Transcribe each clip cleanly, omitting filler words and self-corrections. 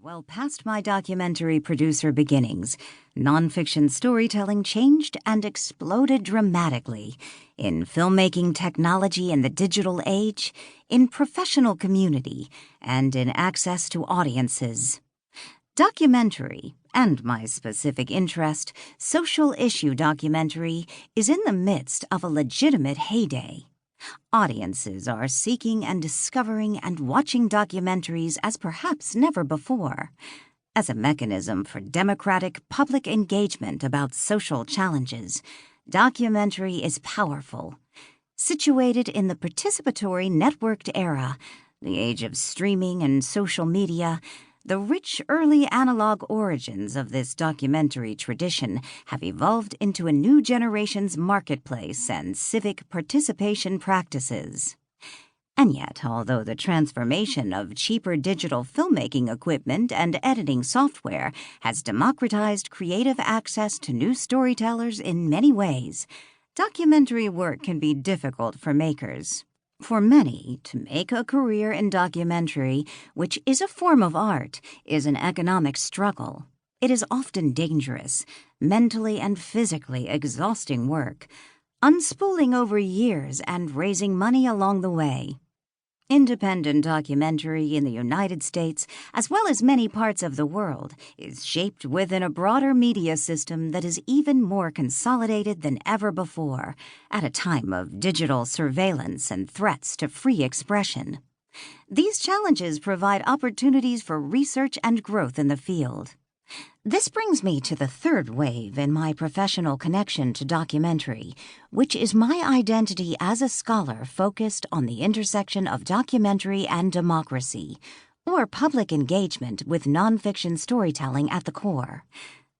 Well, past my documentary producer beginnings, nonfiction storytelling changed and exploded dramatically in filmmaking technology in the digital age, in professional community, and in access to audiences. Documentary, and my specific interest, social issue documentary, is in the midst of a legitimate heyday. Audiences are seeking and discovering and watching documentaries as perhaps never before, as a mechanism for democratic public engagement about social challenges. Documentary is powerful. Situated in the participatory networked era, the age of streaming and social media, the rich early analog origins of this documentary tradition have evolved into a new generation's marketplace and civic participation practices. And yet, although the transformation of cheaper digital filmmaking equipment and editing software has democratized creative access to new storytellers in many ways, documentary work can be difficult for makers. For many, to make a career in documentary, which is a form of art, is an economic struggle. It is often dangerous, mentally and physically exhausting work, unspooling over years and raising money along the way. Independent documentary in the United States, as well as many parts of the world, is shaped within a broader media system that is even more consolidated than ever before, at a time of digital surveillance and threats to free expression. These challenges provide opportunities for research and growth in the field. This brings me to the third wave in my professional connection to documentary, which is my identity as a scholar focused on the intersection of documentary and democracy, or public engagement with nonfiction storytelling at the core.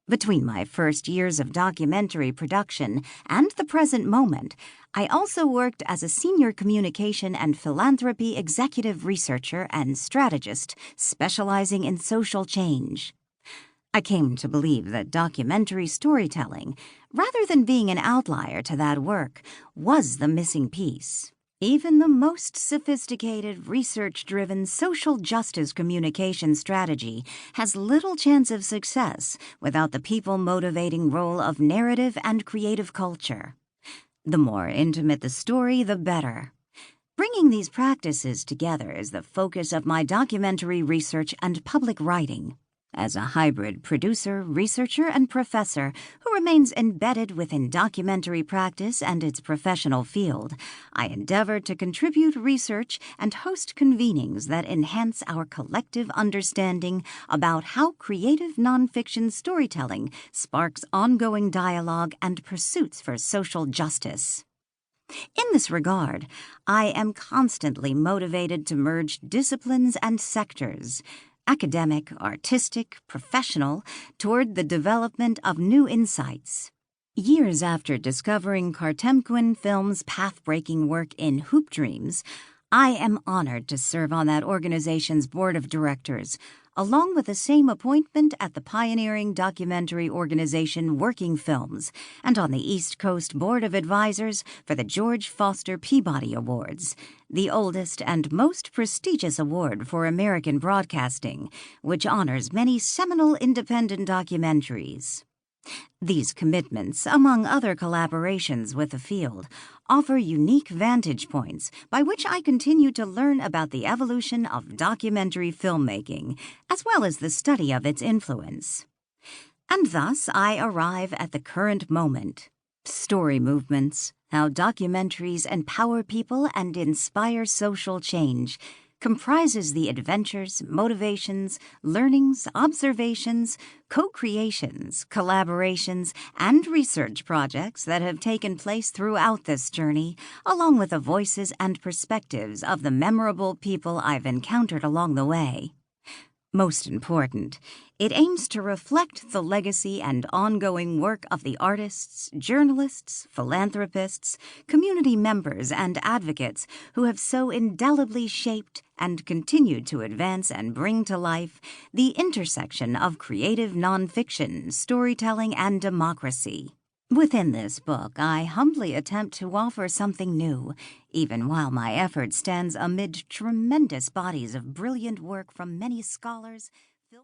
Between my first years of documentary production and the present moment, I also worked as a senior communication and philanthropy executive researcher and strategist specializing in social change. I came to believe that documentary storytelling, rather than being an outlier to that work, was the missing piece. Even the most sophisticated, research-driven social justice communication strategy has little chance of success without the people-motivating role of narrative and creative culture. The more intimate the story, the better. Bringing these practices together is the focus of my documentary research and public writing. As a hybrid producer, researcher, and professor who remains embedded within documentary practice and its professional field, I endeavor to contribute research and host convenings that enhance our collective understanding about how creative nonfiction storytelling sparks ongoing dialogue and pursuits for social justice. In this regard, I am constantly motivated to merge disciplines and sectors, academic, artistic, professional, toward the development of new insights. Years after discovering Cartemquin Films' path-breaking work in Hoop Dreams, I am honored to serve on that organization's board of directors, along with the same appointment at the pioneering documentary organization Working Films, and on the East Coast Board of Advisors for the George Foster Peabody Awards, the oldest and most prestigious award for American broadcasting, which honors many seminal independent documentaries. These commitments, among other collaborations with the field, offer unique vantage points by which I continue to learn about the evolution of documentary filmmaking, as well as the study of its influence. And thus I arrive at the current moment. Story movements, how documentaries empower people and inspire social change, comprises the adventures, motivations, learnings, observations, co-creations, collaborations, and research projects that have taken place throughout this journey, along with the voices and perspectives of the memorable people I've encountered along the way. Most important, it aims to reflect the legacy and ongoing work of the artists, journalists, philanthropists, community members, and advocates who have so indelibly shaped and continued to advance and bring to life the intersection of creative nonfiction, storytelling, and democracy. Within this book, I humbly attempt to offer something new, even while my effort stands amid tremendous bodies of brilliant work from many scholars,